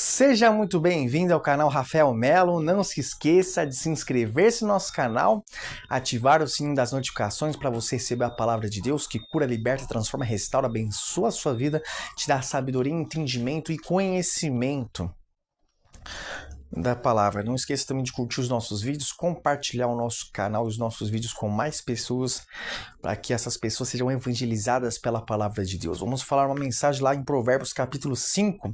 Seja muito bem-vindo ao canal Rafael Melo. Não se esqueça de se inscrever-se no nosso canal, ativar o sininho das notificações para você receber a palavra de Deus que cura, liberta, transforma, restaura, abençoa a sua vida, te dá sabedoria, entendimento e conhecimento da palavra. Não esqueça também de curtir os nossos vídeos, compartilhar o nosso canal e os nossos vídeos com mais pessoas, para que essas pessoas sejam evangelizadas pela palavra de Deus. Vamos falar uma mensagem lá em Provérbios capítulo 5,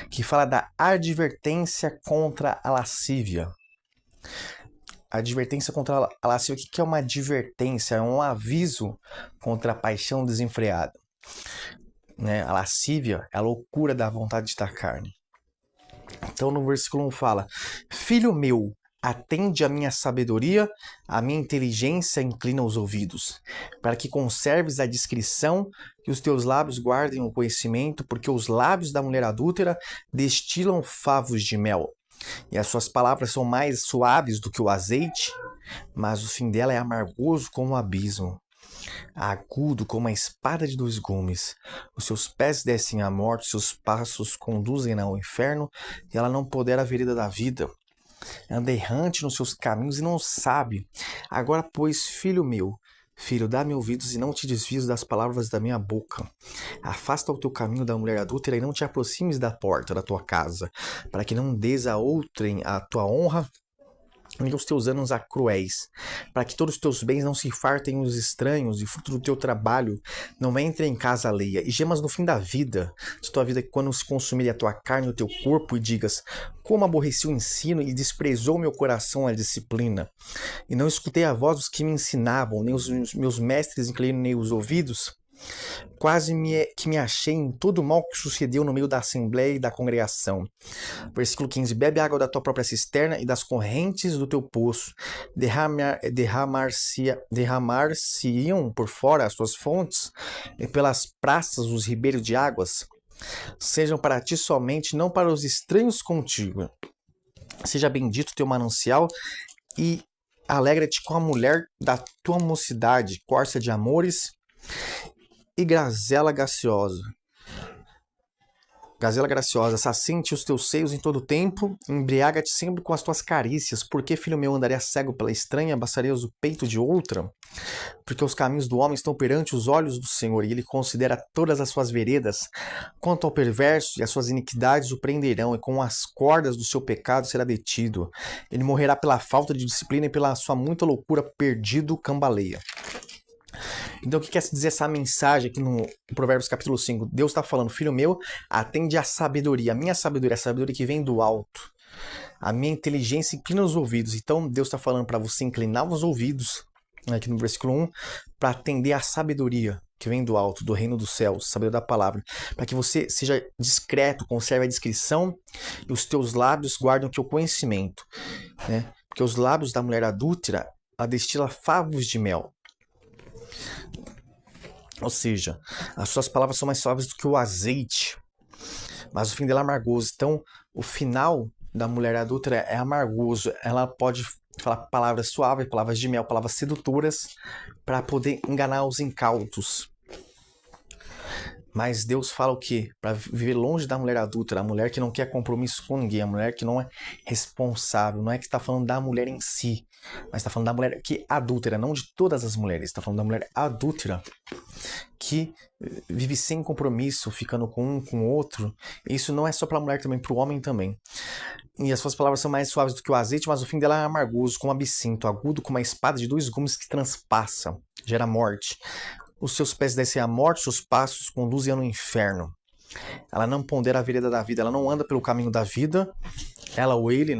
que fala da advertência contra a lascívia. Advertência contra a lascívia. O que é uma advertência? É um aviso contra a paixão desenfreada. A lascívia é a loucura da vontade da carne. Então no versículo 1 fala: Filho meu, atende a minha sabedoria, a minha inteligência inclina os ouvidos, para que conserves a discrição e os teus lábios guardem o conhecimento, porque os lábios da mulher adúltera destilam favos de mel, e as suas palavras são mais suaves do que o azeite, mas o fim dela é amargoso como o abismo, agudo como a espada de dois gumes. Os seus pés descem à morte, seus passos conduzem ao inferno, e ela não pondera a vereda da vida. Anda errante nos seus caminhos e não sabe. Agora, pois, filho meu, filho, dá-me ouvidos e não te desvies das palavras da minha boca. Afasta o teu caminho da mulher adúltera e não te aproximes da porta da tua casa, para que não des a outrem a tua honra e os teus anos a cruéis, para que todos os teus bens não se fartem os estranhos, e fruto do teu trabalho não entre em casa alheia, e gemas no fim da vida, de tua vida, quando se consumir a tua carne e o teu corpo, e digas: como aborreci o ensino e desprezou meu coração a disciplina, e não escutei a voz dos que me ensinavam, nem os meus mestres inclinei os ouvidos. Quase que me achei em todo o mal que sucedeu no meio da assembleia e da congregação. Versículo 15. Bebe água da tua própria cisterna e das correntes do teu poço. Derramar-se-iam por fora as tuas fontes, e pelas praças os ribeiros de águas. Sejam para ti somente, não para os estranhos contigo. Seja bendito teu manancial e alegra-te com a mulher da tua mocidade, corça de amores e gazela graciosa. Gazela graciosa, saciente os teus seios em todo o tempo, embriaga-te sempre com as tuas carícias. Porque, filho meu, andaria cego pela estranha, abaçarias o peito de outra? Porque os caminhos do homem estão perante os olhos do Senhor, e ele considera todas as suas veredas. Quanto ao perverso, e as suas iniquidades o prenderão, e com as cordas do seu pecado será detido. Ele morrerá pela falta de disciplina e pela sua muita loucura, perdido cambaleia. Então, o que quer dizer essa mensagem aqui no Provérbios capítulo 5? Deus está falando: filho meu, atende à sabedoria. A minha sabedoria, a sabedoria que vem do alto. A minha inteligência inclina os ouvidos. Então, Deus está falando para você inclinar os ouvidos, aqui no versículo 1, para atender à sabedoria que vem do alto, do reino dos céus, sabedoria da palavra. Para que você seja discreto, conserve a discrição e os teus lábios guardem o teu conhecimento. Porque os lábios da mulher adúltera, ela destila favos de mel. Ou seja, as suas palavras são mais suaves do que o azeite, mas o fim dela é amargoso. Então, o final da mulher adúltera é amargoso. Ela pode falar palavras suaves, palavras de mel, palavras sedutoras, para poder enganar os incautos. Mas Deus fala o quê? Para viver longe da mulher adúltera, a mulher que não quer compromisso com ninguém, a mulher que não é responsável. Não é que está falando da mulher em si, mas está falando da mulher que é adúltera, não de todas as mulheres. Está falando da mulher adúltera, que vive sem compromisso, ficando com um, com o outro. Isso não é só para a mulher também, para o homem também. E as suas palavras são mais suaves do que o azeite, mas o fim dela é amargoso, como absinto, agudo como uma espada de dois gumes que transpassa, gera morte. Os seus pés descem à morte, seus passos conduzem ao inferno. Ela não pondera a vereda da vida, ela não anda pelo caminho da vida, ela ou ele,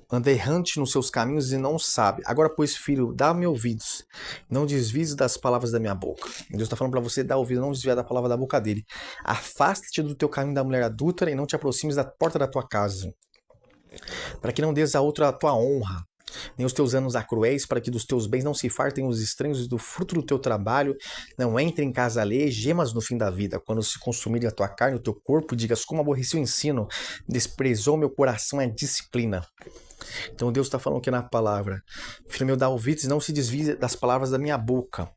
anda errante nos seus caminhos e não sabe. Agora, pois, filho, dá-me ouvidos, não desvies das palavras da minha boca. Deus está falando para você dar ouvido, não desviar da palavra da boca dele. Afasta-te do teu caminho da mulher adúltera e não te aproximes da porta da tua casa, para que não des a outra a tua honra, nem os teus anos a cruéis, para que dos teus bens não se fartem os estranhos, e do fruto do teu trabalho não entre em casa alheia, gemas no fim da vida, quando se consumirem a tua carne, o teu corpo, digas: como aborreci o ensino, desprezou meu coração a disciplina. Então Deus está falando aqui na palavra: filho meu, dá ouvidos e não se desvie das palavras da minha boca.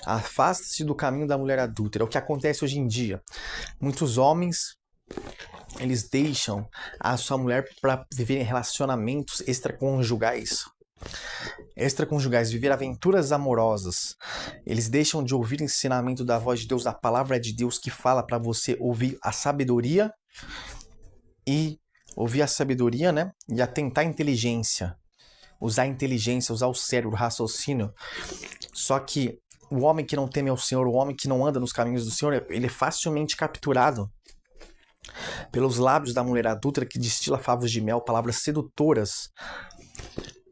Afasta-se do caminho da mulher adúltera. É o que acontece hoje em dia. Muitos homens eles deixam a sua mulher para viver em relacionamentos extraconjugais. Viver aventuras amorosas. Eles deixam de ouvir o ensinamento da voz de Deus, da palavra de Deus que fala para você ouvir a sabedoria né? E atentar a inteligência. Usar a inteligência, usar o cérebro, o raciocínio. Só que o homem que não teme ao Senhor, o homem que não anda nos caminhos do Senhor, ele é facilmente capturado pelos lábios da mulher adúltera que destila favos de mel, palavras sedutoras,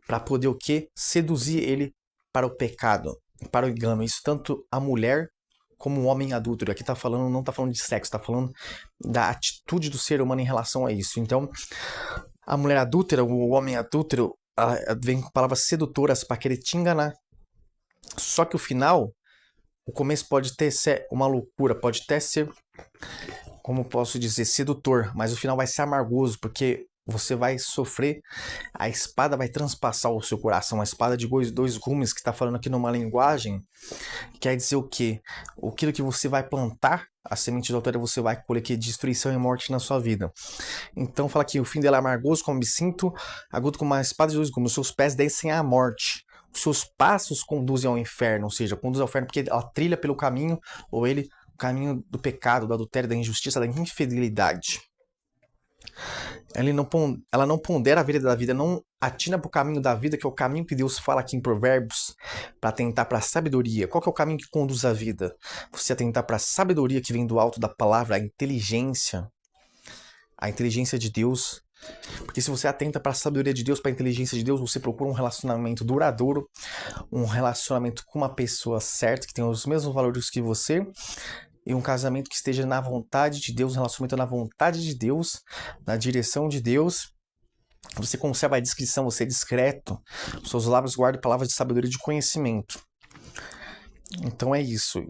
para poder o quê? Seduzir ele para o pecado, para o engano. Isso tanto a mulher como o homem adúltero. Aqui não está falando de sexo, está falando da atitude do ser humano em relação a isso. Então, a mulher adúltera, o homem adúltero, vem com palavras sedutoras para querer te enganar. Só que o final, o começo pode ter ser uma loucura, pode até ser, como posso dizer, sedutor, mas o final vai ser amargoso, porque você vai sofrer, a espada vai transpassar o seu coração, a espada de dois gumes, que está falando aqui numa linguagem, quer dizer o quê? Aquilo que você vai plantar, a semente do altar você vai colher, que é destruição e morte na sua vida. Então fala que o fim dela é amargoso como absinto, agudo como uma espada de dois gumes, os seus pés descem à morte. Os seus passos conduzem ao inferno, ou seja, conduz ao inferno porque ela trilha pelo caminho, o caminho do pecado, do adultério, da injustiça, da infidelidade. Ela não pondera a vida da vida, não atina para o caminho da vida, que é o caminho que Deus fala aqui em Provérbios, para atentar para a sabedoria. Qual que é o caminho que conduz a vida? Você atentar para a sabedoria que vem do alto da palavra, a inteligência de Deus. Porque se você atenta para a sabedoria de Deus, para a inteligência de Deus, você procura um relacionamento duradouro, um relacionamento com uma pessoa certa, que tem os mesmos valores que você, e um casamento que esteja na vontade de Deus, um relacionamento na vontade de Deus, na direção de Deus. Você conserva a discrição, você é discreto, os seus lábios guardam palavras de sabedoria e de conhecimento. Então é isso.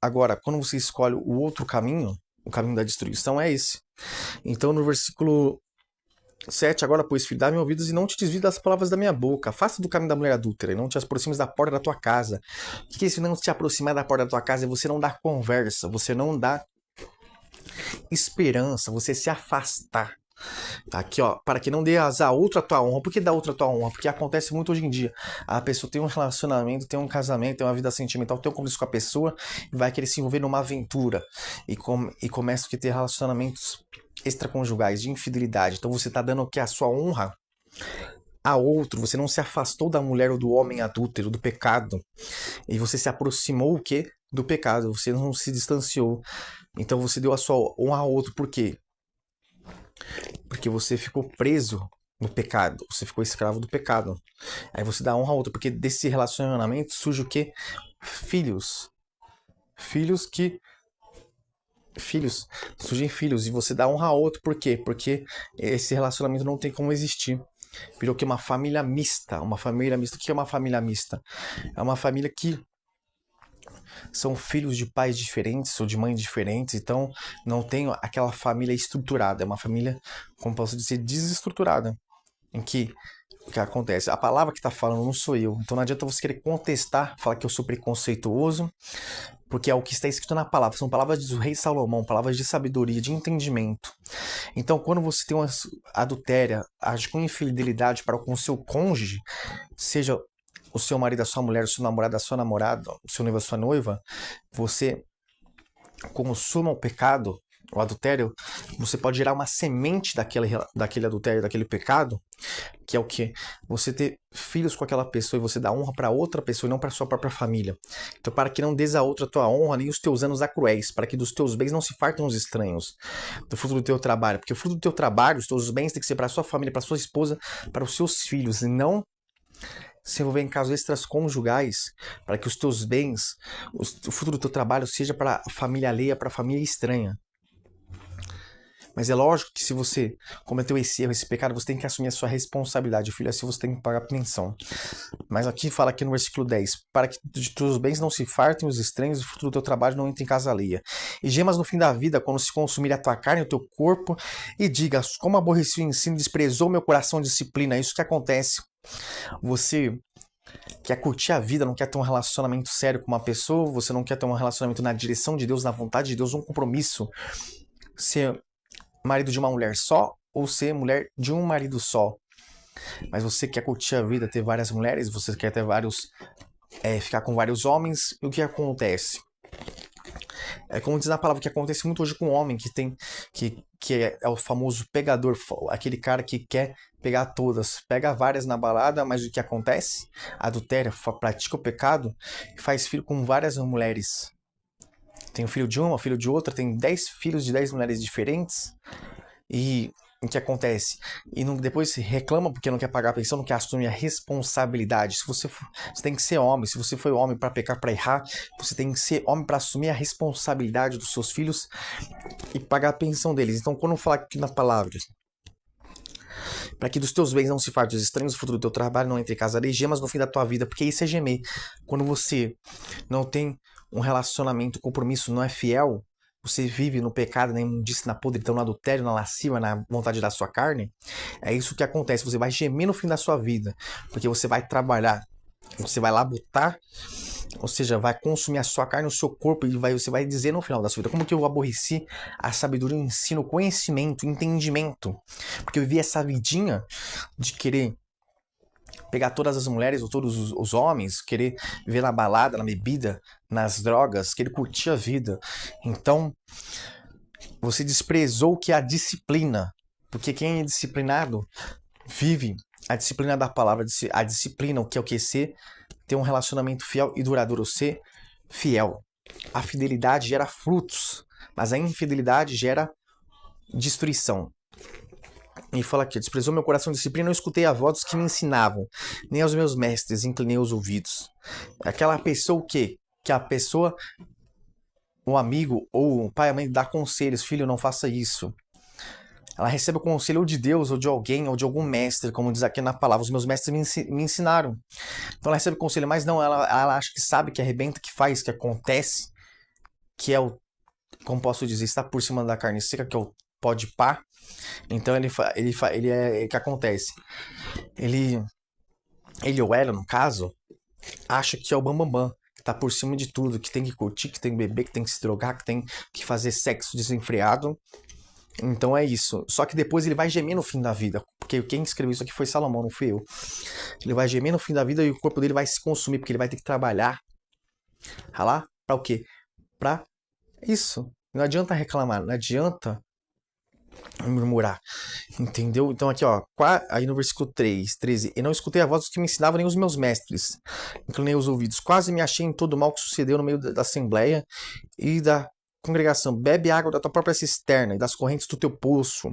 Agora, quando você escolhe o outro caminho, o caminho da destruição é esse. Então, no versículo 7, agora, pois, filho, dá-me ouvidos e não te desvie das palavras da minha boca. Afasta do caminho da mulher adúltera e não te aproximes da porta da tua casa. O que é isso? Não te aproximar da porta da tua casa? É você não dar conversa, você não dar esperança, você se afastar. Aqui, ó, para que não dê a outra tua honra. Por que dá outra tua honra? Porque acontece muito hoje em dia. A pessoa tem um relacionamento, tem um casamento, tem uma vida sentimental, tem um compromisso com a pessoa e vai querer se envolver numa aventura. E começa a ter relacionamentos extraconjugais, de infidelidade. Então você está dando o que? A sua honra a outro. Você não se afastou da mulher ou do homem adúltero, do pecado. E você se aproximou o quê? Do pecado. Você não se distanciou. Então você deu a sua honra a outro. Por quê? Porque você ficou preso no pecado, você ficou escravo do pecado. Aí você dá honra a outro, porque desse relacionamento surge o quê? Filhos. Surgem filhos, e você dá honra a outro, por quê? Porque esse relacionamento não tem como existir. Virou que uma família mista. Uma família mista. O que é uma família mista? É uma família que são filhos de pais diferentes ou de mães diferentes, então não tem aquela família estruturada, é uma família, como posso dizer, desestruturada, em que o que acontece? A palavra que está falando não sou eu, então não adianta você querer contestar, falar que eu sou preconceituoso, porque é o que está escrito na palavra, são palavras do rei Salomão, palavras de sabedoria, de entendimento. Então quando você tem uma adultéria, age com infidelidade para com o seu cônjuge, seja o seu marido, a sua mulher, o seu namorado, a sua namorada, o seu noivo, a sua noiva, você consuma o pecado, o adultério, você pode gerar uma semente daquele adultério, daquele pecado, que é o que? Você ter filhos com aquela pessoa e você dar honra para outra pessoa e não para sua própria família. Então, para que não des a outra tua honra, nem os teus anos a cruéis, para que dos teus bens não se fartem os estranhos, do fruto do teu trabalho, porque o fruto do teu trabalho, os teus bens tem que ser para sua família, para sua esposa, para os seus filhos, e não se envolver em casos extraconjugais, para que os teus bens, o fruto do teu trabalho seja para a família alheia, para a família estranha. Mas é lógico que se você cometeu esse erro, esse pecado, você tem que assumir a sua responsabilidade. Filho, assim você tem que pagar pensão. Mas aqui fala aqui no versículo 10, para que de teus bens não se fartem os estranhos, o fruto do teu trabalho não entre em casa alheia. E gemas no fim da vida, quando se consumir a tua carne e o teu corpo, e digas, como aborreci o ensino, desprezou meu coração a disciplina. É isso que acontece. Você quer curtir a vida, não quer ter um relacionamento sério com uma pessoa, você não quer ter um relacionamento na direção de Deus, na vontade de Deus, um compromisso, ser marido de uma mulher só ou ser mulher de um marido só. Mas você quer curtir a vida, ter várias mulheres, você quer ter ficar com vários homens, e o que acontece? É como diz na palavra, que acontece muito hoje com o homem que é o famoso pegador, aquele cara que quer pegar todas, pega várias na balada, mas o que acontece? Adultéria, pratica o pecado e faz filho com várias mulheres. Tem um filho de uma, filho de outra, tem 10 filhos de 10 mulheres diferentes. E o que acontece? E depois se reclama porque não quer pagar a pensão, não quer assumir a responsabilidade. Você tem que ser homem. Se você foi homem para pecar, para errar, você tem que ser homem para assumir a responsabilidade dos seus filhos e pagar a pensão deles. Então, quando eu falar aqui na palavra, para que dos teus bens não se fartem os estranhos, o fruto do teu trabalho não entre em casa de gemas no fim da tua vida, porque isso é gemer. Quando você não tem um relacionamento, compromisso, não é fiel, você vive no pecado, na imundícia, na podridão, no adultério, na lascívia, na vontade da sua carne, é isso que acontece. Você vai gemer no fim da sua vida, porque você vai trabalhar, você vai labutar, ou seja, vai consumir a sua carne, o seu corpo, e você vai dizer no final da sua vida: como que eu aborreci a sabedoria, o ensino, o conhecimento, o entendimento, porque eu vivi essa vidinha de querer pegar todas as mulheres ou todos os homens, querer viver na balada, na bebida, nas drogas, querer curtir a vida. Então, você desprezou o que é a disciplina, porque quem é disciplinado vive a disciplina da palavra, a disciplina, o que é o que ser, ter um relacionamento fiel e duradouro, ser fiel. A fidelidade gera frutos, mas a infidelidade gera destruição. E fala aqui: desprezou meu coração disciplina, não escutei a voz dos que me ensinavam, nem aos meus mestres inclinei os ouvidos. Aquela pessoa que a pessoa, o amigo ou o pai, a mãe dá conselhos: filho, não faça isso. Ela recebe o conselho ou de Deus, ou de alguém, ou de algum mestre, como diz aqui na palavra: os meus mestres me ensinaram. Então ela recebe o conselho, mas não, ela acha que sabe, que arrebenta, que faz, que acontece, que é o, como posso dizer, está por cima da carne seca, que é o pode pá. Então o que acontece? Ele ou ela, no caso, acha que é o bambambam, que tá por cima de tudo, que tem que curtir, que tem que beber, que tem que se drogar, que tem que fazer sexo desenfreado. Então é isso. Só que depois ele vai gemer no fim da vida, porque quem escreveu isso aqui foi Salomão, não fui eu. Ele vai gemer no fim da vida e o corpo dele vai se consumir, porque ele vai ter que trabalhar, ralar, pra o quê? Pra isso. Não adianta reclamar, não adianta murmurar, entendeu? Então aqui, ó, aí no versículo 13: e não escutei a voz dos que me ensinavam, nem os meus mestres, inclinei os ouvidos, quase me achei em todo o mal que sucedeu no meio da assembleia e da congregação. Bebe água da tua própria cisterna e das correntes do teu poço.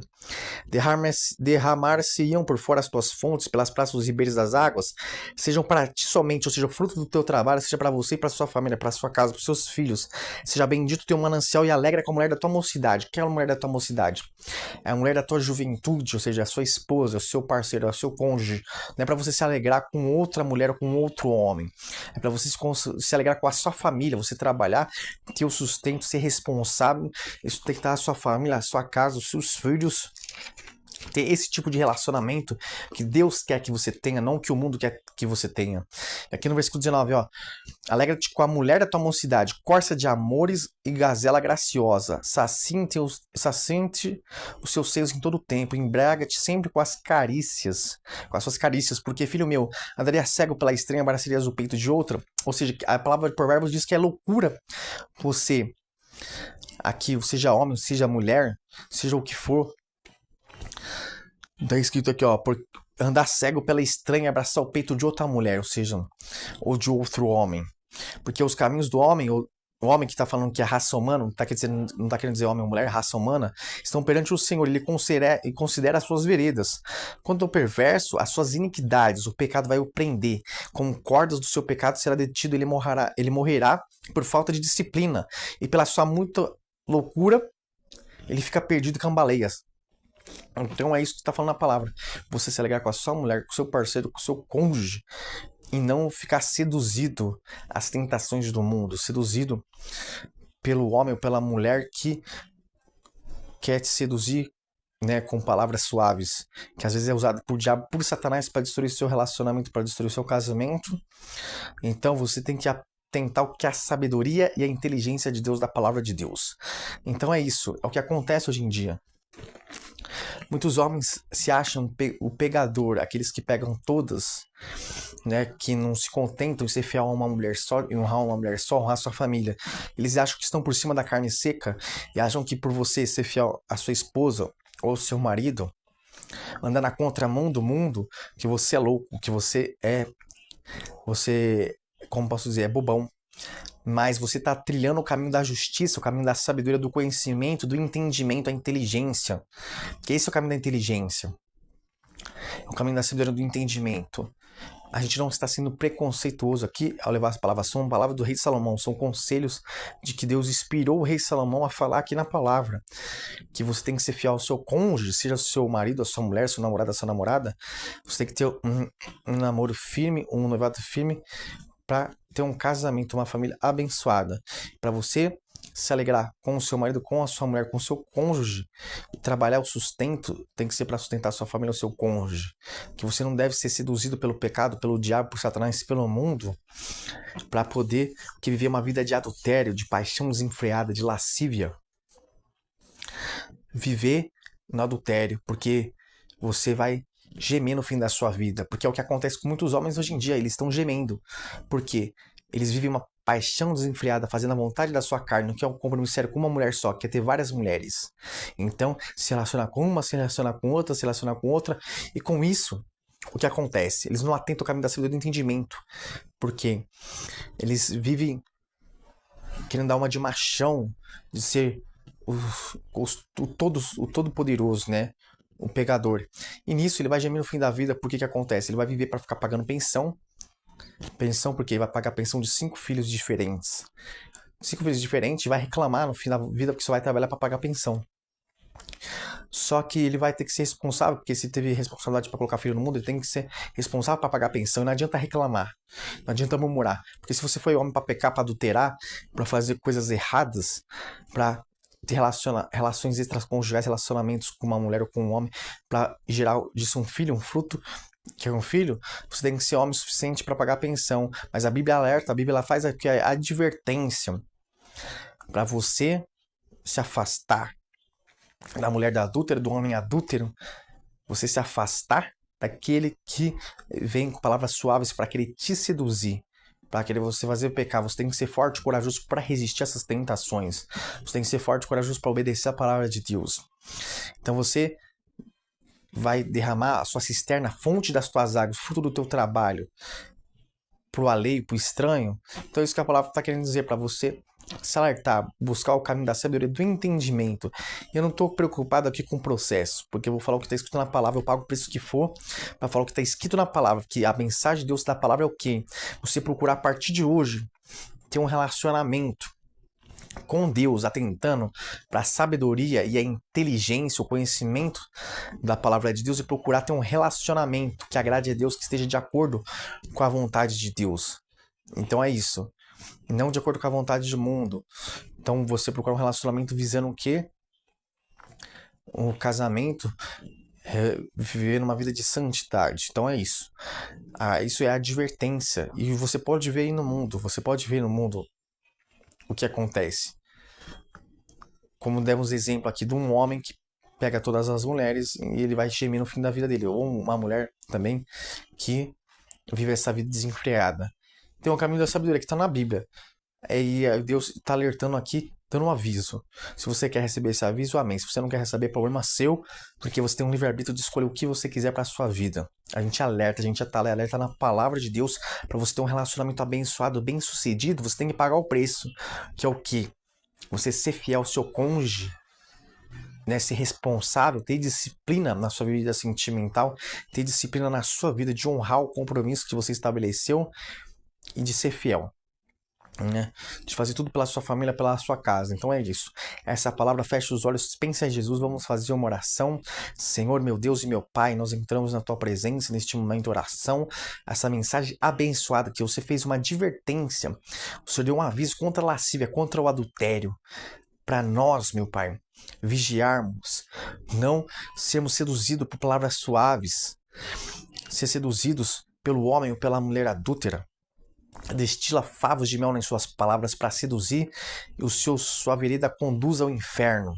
Derramar-se-iam por fora as tuas fontes, pelas praças dos ribeiros das águas, sejam para ti somente, ou seja, o fruto do teu trabalho, seja para você e para sua família, para sua casa, para os seus filhos. Seja bendito o teu manancial e alegra com a mulher da tua mocidade. Quem é a mulher da tua mocidade? É a mulher da tua juventude, ou seja, a sua esposa, o seu parceiro, o seu cônjuge. Não é para você se alegrar com outra mulher ou com outro homem. É para você se alegrar com a sua família, você trabalhar, ter o sustento, ser responsável, sustentar a sua família, a sua casa, os seus filhos. Ter esse tipo de relacionamento que Deus quer que você tenha, não que o mundo quer que você tenha. Aqui no versículo 19, ó: alegra-te com a mulher da tua mocidade, corça de amores e gazela graciosa, saciente os seus seios em todo o tempo, embriaga-te sempre com as suas carícias, porque, filho meu, andaria cego pela estranha, abracarias o peito de outra. Ou seja, a palavra de Provérbios diz que é loucura você, aqui, seja homem, seja mulher, seja o que for, tá escrito aqui, ó: por andar cego pela estranha, abraçar o peito de outra mulher, ou seja, ou de outro homem. Porque os caminhos do homem, o homem que está falando que é raça humana, não está querendo dizer homem ou mulher, raça humana, estão perante o Senhor, ele considera as suas veredas. Quanto ao perverso, as suas iniquidades, o pecado vai o prender, com cordas do seu pecado será detido, ele morrerá por falta de disciplina, e pela sua muita loucura, ele fica perdido e cambaleia. Então é isso que está falando a palavra. Você se alegrar com a sua mulher, com o seu parceiro, com o seu cônjuge, e não ficar seduzido às tentações do mundo, seduzido pelo homem ou pela mulher que quer te seduzir né, com palavras suaves, que às vezes é usado por diabo, por Satanás para destruir seu relacionamento, para destruir seu casamento. Então você tem que atentar o que é a sabedoria e a inteligência de Deus, da palavra de Deus. Então é isso, é o que acontece hoje em dia. Muitos homens se acham o pegador, aqueles que pegam todas, né, que não se contentam em ser fiel a uma mulher só, e honrar uma mulher só, honrar sua família. Eles acham que estão por cima da carne seca e acham que por você ser fiel à sua esposa ou seu marido, andar na contramão do mundo, que você é louco, que você, como posso dizer, é bobão. Mas você está trilhando o caminho da justiça, o caminho da sabedoria, do conhecimento, do entendimento, a inteligência. Que esse é o caminho da inteligência. É o caminho da sabedoria, do entendimento. A gente não está sendo preconceituoso aqui ao levar as palavras. São palavras do rei Salomão. São conselhos de que Deus inspirou o rei Salomão a falar aqui na palavra. Que você tem que ser fiel ao seu cônjuge, seja seu marido, a sua mulher, seu namorado, a sua namorada. Você tem que ter um namoro firme, um noivado firme, para ter um casamento, uma família abençoada. Para você se alegrar com o seu marido, com a sua mulher, com o seu cônjuge, e trabalhar o sustento, tem que ser para sustentar a sua família, o seu cônjuge. Que você não deve ser seduzido pelo pecado, pelo diabo, por Satanás, pelo mundo, para poder viver uma vida de adultério, de paixão desenfreada, de lascívia. Viver no adultério, porque você vai gemer no fim da sua vida, porque é o que acontece com muitos homens hoje em dia, eles estão gemendo, porque eles vivem uma paixão desenfreada, fazendo a vontade da sua carne, que é um compromisso sério com uma mulher só, que é ter várias mulheres. Então, se relacionar com uma, se relacionar com outra, se relacionar com outra, e com isso, o que acontece? Eles não atentam o caminho da sabedoria do entendimento, porque eles vivem querendo dar uma de machão, de ser o todo-poderoso, né? O pegador. E nisso ele vai gemer no fim da vida. Por que acontece? Ele vai viver para ficar pagando pensão. Pensão porque ele vai pagar pensão de 5 filhos diferentes. 5 filhos diferentes, vai reclamar no fim da vida porque só vai trabalhar para pagar pensão. Só que ele vai ter que ser responsável, porque se teve responsabilidade para colocar filho no mundo, ele tem que ser responsável para pagar pensão. E não adianta reclamar, não adianta murmurar. Porque se você foi homem para pecar, para adulterar, para fazer coisas erradas, para ter relações extraconjugais, relacionamentos com uma mulher ou com um homem, para gerar disso um filho, um fruto, que é um filho, você tem que ser homem suficiente para pagar a pensão. Mas a Bíblia alerta, a Bíblia faz aqui a advertência para você se afastar da mulher da adúltera, do homem adúltero, você se afastar daquele que vem com palavras suaves para querer te seduzir, para querer você fazer pecar. Você tem que ser forte e corajoso para resistir a essas tentações. Você tem que ser forte e corajoso para obedecer a palavra de Deus. Então você vai derramar a sua cisterna, a fonte das tuas águas, fruto do teu trabalho, pro alheio, pro estranho. Então é isso que a palavra está querendo dizer para você. Se alertar, buscar o caminho da sabedoria, do entendimento. E eu não estou preocupado aqui com o processo, porque eu vou falar o que está escrito na palavra, eu pago o preço que for para falar o que está escrito na palavra, que a mensagem de Deus da palavra é o quê? Você procurar a partir de hoje ter um relacionamento com Deus, atentando para a sabedoria e a inteligência, o conhecimento da palavra de Deus, e procurar ter um relacionamento que agrade a Deus, que esteja de acordo com a vontade de Deus. Então é isso. Não de acordo com a vontade do mundo. Então você procura um relacionamento visando o quê? O casamento, viver uma vida de santidade. Então é isso. Isso é a advertência. E você pode ver aí no mundo. Você pode ver no mundo o que acontece. Como demos exemplo aqui de um homem que pega todas as mulheres e ele vai gemer no fim da vida dele. Ou uma mulher também que vive essa vida desenfreada. Tem um caminho da sabedoria que está na Bíblia. E Deus está alertando aqui, dando um aviso. Se você quer receber esse aviso, amém. Se você não quer receber, problema seu, porque você tem um livre-arbítrio de escolher o que você quiser para a sua vida. A gente alerta, a gente já está alerta na palavra de Deus. Para você ter um relacionamento abençoado, bem sucedido, você tem que pagar o preço. Que é o quê? Você ser fiel ao seu cônjuge, né? Ser responsável, ter disciplina na sua vida sentimental, ter disciplina na sua vida de honrar o compromisso que você estabeleceu e de ser fiel, né? De fazer tudo pela sua família, pela sua casa. Então é isso. Essa palavra, fecha os olhos, pensa em Jesus, vamos fazer uma oração. Senhor, meu Deus e meu Pai, nós entramos na tua presença neste momento de oração, essa mensagem abençoada que você fez uma advertência, o Senhor deu um aviso contra a lascívia, contra o adultério, para nós, meu Pai, vigiarmos, Não sermos seduzidos por palavras suaves, ser seduzidos pelo homem ou pela mulher adúltera. Destila favos de mel em suas palavras para seduzir e sua vereda conduz ao inferno.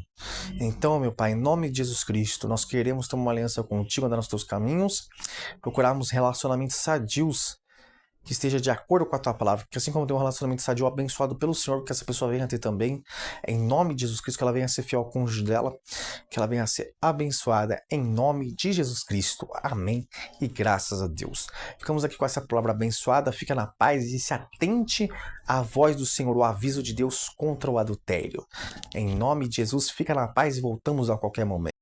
Então, meu Pai, em nome de Jesus Cristo, nós queremos ter uma aliança contigo, andar nos teus caminhos, procurarmos relacionamentos sadios, que esteja de acordo com a tua palavra, que assim como tem um relacionamento sadio abençoado pelo Senhor, que essa pessoa venha ter também, em nome de Jesus Cristo, que ela venha ser fiel ao cônjuge dela, que ela venha ser abençoada, em nome de Jesus Cristo. Amém e graças a Deus. Ficamos aqui com essa palavra abençoada, fica na paz e se atente à voz do Senhor, o aviso de Deus contra o adultério. Em nome de Jesus, fica na paz e voltamos a qualquer momento.